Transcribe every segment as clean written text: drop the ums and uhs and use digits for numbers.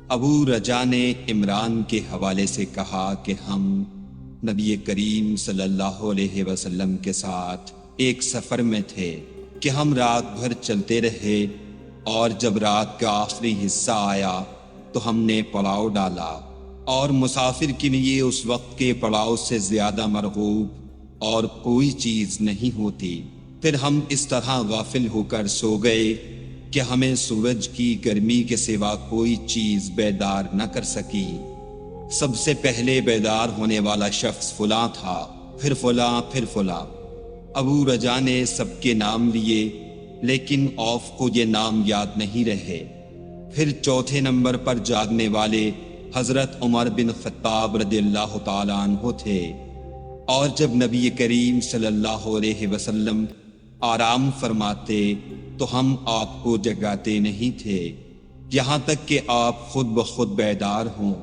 ابو رجا نے عمران کے حوالے سے کہا کہ ہم نبی کریم صلی اللہ علیہ وسلم کے ساتھ ایک سفر میں تھے کہ ہم رات بھر چلتے رہے، اور جب رات کا آخری حصہ آیا تو ہم نے پڑاؤ ڈالا، اور مسافر کے لیے اس وقت کے پڑاؤ سے زیادہ مرغوب اور کوئی چیز نہیں ہوتی۔ پھر ہم اس طرح غافل ہو کر سو گئے کہ ہمیں سورج کی گرمی کے سوا کوئی چیز بیدار نہ کر سکی۔ سب سے پہلے بیدار ہونے والا شخص فلاں تھا، پھر فلاں، پھر فلاں۔ ابو رجا نے سب کے نام لیے، لیکن اوف کو یہ نام یاد نہیں رہے۔ پھر چوتھے نمبر پر جاگنے والے حضرت عمر بن خطاب رضی اللہ تعالیٰ عنہ تھے، اور جب نبی کریم صلی اللہ علیہ وسلم آرام فرماتے تو ہم آپ کو جگاتے نہیں تھے یہاں تک کہ آپ خود بخود بیدار ہوں،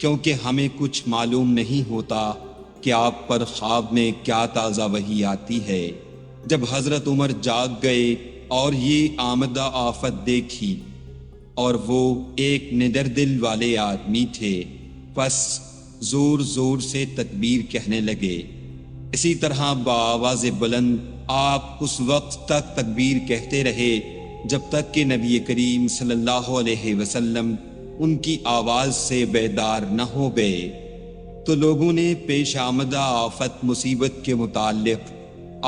کیونکہ ہمیں کچھ معلوم نہیں ہوتا کہ آپ پر خواب میں کیا تازہ وحی آتی ہے۔ جب حضرت عمر جاگ گئے اور یہ آمدہ آفت دیکھی، اور وہ ایک ندر دل والے آدمی تھے، پس زور زور سے تکبیر کہنے لگے۔ اسی طرح بآواز بلند آپ اس وقت تک تکبیر کہتے رہے جب تک کہ نبی کریم صلی اللہ علیہ وسلم ان کی آواز سے بیدار نہ ہو گئے۔ تو لوگوں نے پیش آمدہ آفت مصیبت کے متعلق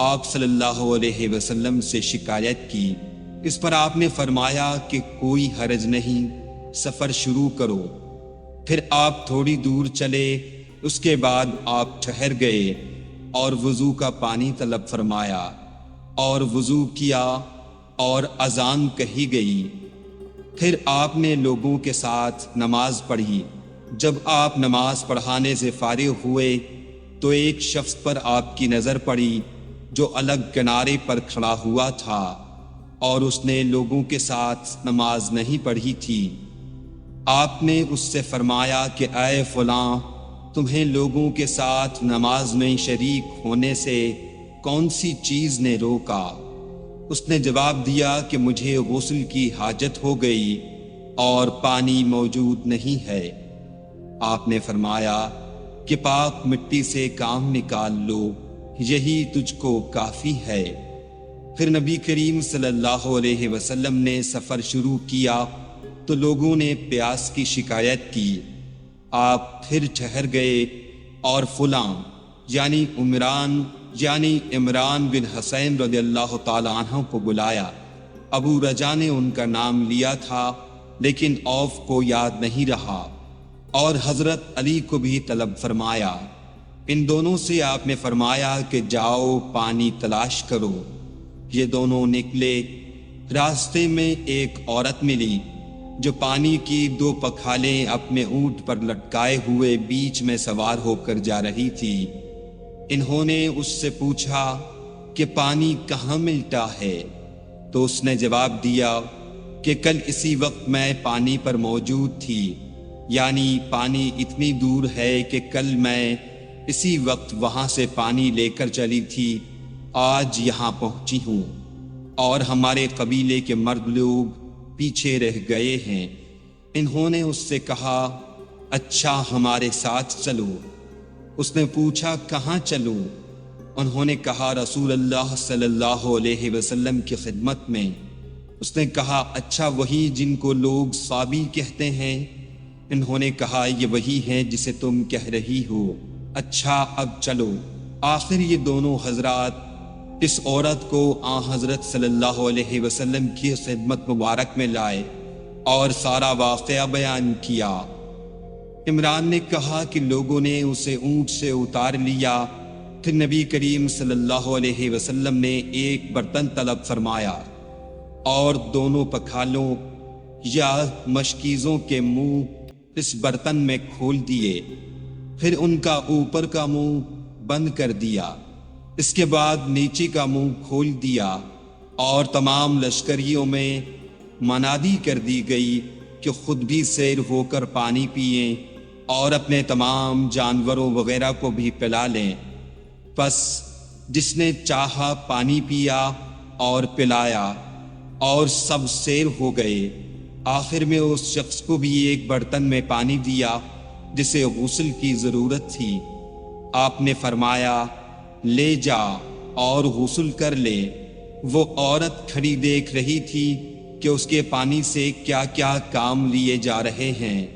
آپ صلی اللہ علیہ وسلم سے شکایت کی۔ اس پر آپ نے فرمایا کہ کوئی حرج نہیں، سفر شروع کرو۔ پھر آپ تھوڑی دور چلے، اس کے بعد آپ ٹھہر گئے اور وضو کا پانی طلب فرمایا، اور وضو کیا اور اذان کہی گئی۔ پھر آپ نے لوگوں کے ساتھ نماز پڑھی۔ جب آپ نماز پڑھانے سے فارغ ہوئے تو ایک شخص پر آپ کی نظر پڑی جو الگ کنارے پر کھڑا ہوا تھا، اور اس نے لوگوں کے ساتھ نماز نہیں پڑھی تھی۔ آپ نے اس سے فرمایا کہ اے فلاں، تمہیں لوگوں کے ساتھ نماز میں شریک ہونے سے کون سی چیز نے روکا؟ اس نے جواب دیا کہ مجھے غسل کی حاجت ہو گئی اور پانی موجود نہیں ہے۔ آپ نے فرمایا کہ پاک مٹی سے کام نکال لو، یہی تجھ کو کافی ہے۔ پھر نبی کریم صلی اللہ علیہ وسلم نے سفر شروع کیا تو لوگوں نے پیاس کی شکایت کی۔ آپ پھر ٹھہر گئے اور فلاں یعنی عمران بن حسین رضی اللہ تعالیٰ عنہ کو بلایا۔ ابو رجا نے ان کا نام لیا تھا لیکن اوف کو یاد نہیں رہا، اور حضرت علی کو بھی طلب فرمایا۔ ان دونوں سے آپ نے فرمایا کہ جاؤ پانی تلاش کرو۔ یہ دونوں نکلے۔ راستے میں ایک عورت ملی جو پانی کی 2 پکھالیں اپنے اونٹ پر لٹکائے ہوئے بیچ میں سوار ہو کر جا رہی تھی۔ انہوں نے اس سے پوچھا کہ پانی کہاں ملتا ہے؟ تو اس نے جواب دیا کہ کل اسی وقت میں پانی پر موجود تھی، یعنی پانی اتنی دور ہے کہ کل میں اسی وقت وہاں سے پانی لے کر چلی تھی، آج یہاں پہنچی ہوں، اور ہمارے قبیلے کے مرد لوگ پیچھے رہ گئے ہیں۔ انہوں نے اس سے کہا اچھا ہمارے ساتھ چلو۔ اس نے پوچھا کہاں چلوں؟ انہوں نے کہا رسول اللہ صلی اللہ علیہ وسلم کی خدمت میں۔ اس نے کہا اچھا وہی جن کو لوگ صابی کہتے ہیں؟ انہوں نے کہا یہ وہی ہے جسے تم کہہ رہی ہو۔ اچھا اب چلو۔ آخر یہ دونوں حضرات اس عورت کو حضرت صلی اللہ علیہ وسلم کی خدمت مبارک میں لائے اور سارا واقعہ بیان کیا۔ عمران نے کہا کہ لوگوں نے اسے اونٹ سے اتار لیا۔ پھر نبی کریم صلی اللہ علیہ وسلم نے ایک برتن طلب فرمایا اور دونوں پکھالوں یا مشکیزوں کے منہ اس برتن میں کھول دیے، پھر ان کا اوپر کا منہ بند کر دیا، اس کے بعد نیچے کا منہ کھول دیا، اور تمام لشکریوں میں منادی کر دی گئی کہ خود بھی سیر ہو کر پانی پئیں اور اپنے تمام جانوروں وغیرہ کو بھی پلا لیں۔ پس جس نے چاہا پانی پیا اور پلایا، اور سب سیر ہو گئے۔ آخر میں اس شخص کو بھی ایک برتن میں پانی دیا جسے غسل کی ضرورت تھی۔ آپ نے فرمایا لے جا اور غسل کر لے۔ وہ عورت کھڑی دیکھ رہی تھی کہ اس کے پانی سے کیا کیا کام لیے جا رہے ہیں،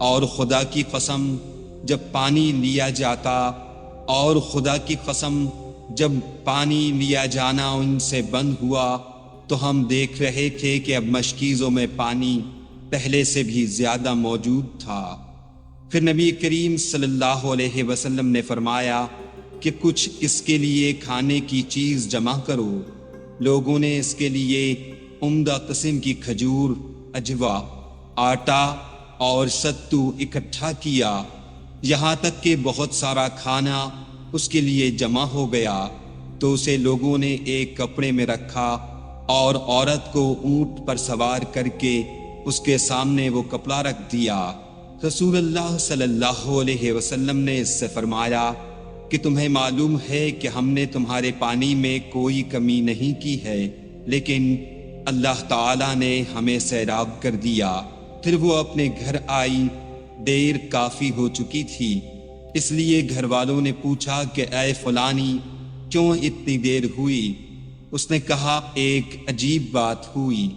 اور خدا کی قسم جب پانی لیا جاتا اور خدا کی قسم جب پانی لیا جانا ان سے بند ہوا تو ہم دیکھ رہے تھے کہ اب مشکیزوں میں پانی پہلے سے بھی زیادہ موجود تھا۔ پھر نبی کریم صلی اللہ علیہ وسلم نے فرمایا کہ کچھ اس کے لیے کھانے کی چیز جمع کرو۔ لوگوں نے اس کے لیے عمدہ قسم کی کھجور، اجوا، آٹا اور ستو اکٹھا کیا، یہاں تک کہ بہت سارا کھانا اس کے لیے جمع ہو گیا تو اسے لوگوں نے ایک کپڑے میں رکھا اور عورت کو اونٹ پر سوار کر کے اس کے سامنے وہ کپڑا رکھ دیا۔ رسول اللہ صلی اللہ علیہ وسلم نے اس سے فرمایا کہ تمہیں معلوم ہے کہ ہم نے تمہارے پانی میں کوئی کمی نہیں کی ہے، لیکن اللہ تعالیٰ نے ہمیں سیراب کر دیا۔ پھر وہ اپنے گھر آئی، دیر کافی ہو چکی تھی، اس لیے گھر والوں نے پوچھا کہ اے فلانی کیوں اتنی دیر ہوئی؟ اس نے کہا ایک عجیب بات ہوئی،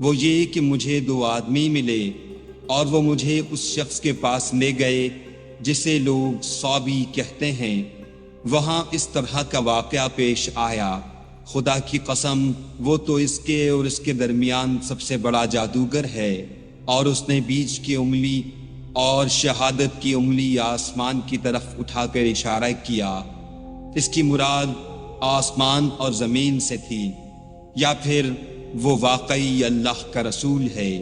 وہ یہ کہ مجھے 2 آدمی ملے اور وہ مجھے اس شخص کے پاس لے گئے جسے لوگ صابی کہتے ہیں۔ وہاں اس طرح کا واقعہ پیش آیا، خدا کی قسم وہ تو اس کے اور اس کے درمیان سب سے بڑا جادوگر ہے، اور اس نے بیچ کی انگلی اور شہادت کی انگلی آسمان کی طرف اٹھا کر اشارہ کیا۔ اس کی مراد آسمان اور زمین سے تھی، یا پھر وہ واقعی اللہ کا رسول ہے۔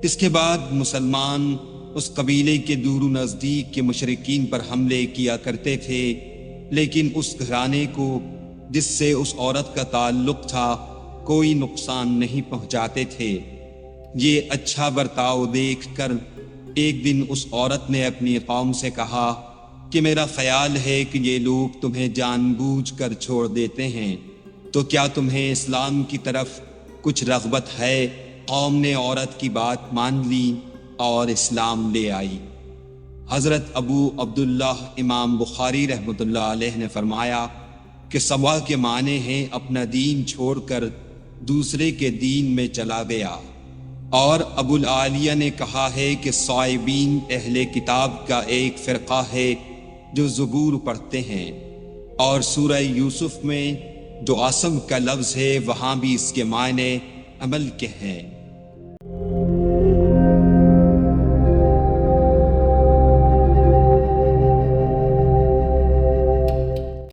اس کے بعد مسلمان اس قبیلے کے دور و نزدیک کے مشرکین پر حملے کیا کرتے تھے، لیکن اس گھرانے کو جس سے اس عورت کا تعلق تھا کوئی نقصان نہیں پہنچاتے تھے۔ یہ اچھا برتاؤ دیکھ کر ایک دن اس عورت نے اپنی قوم سے کہا کہ میرا خیال ہے کہ یہ لوگ تمہیں جان بوجھ کر چھوڑ دیتے ہیں، تو کیا تمہیں اسلام کی طرف کچھ رغبت ہے؟ قوم نے عورت کی بات مان لی اور اسلام لے آئی۔ حضرت ابو عبداللہ امام بخاری رحمۃ اللہ علیہ نے فرمایا کہ سوا کے معنی ہیں اپنا دین چھوڑ کر دوسرے کے دین میں چلا گیا، اور ابو العالیہ نے کہا ہے کہ صائبین اہل کتاب کا ایک فرقہ ہے جو زبور پڑھتے ہیں، اور سورہ یوسف میں جو عصم کا لفظ ہے وہاں بھی اس کے معنی عمل کے ہیں۔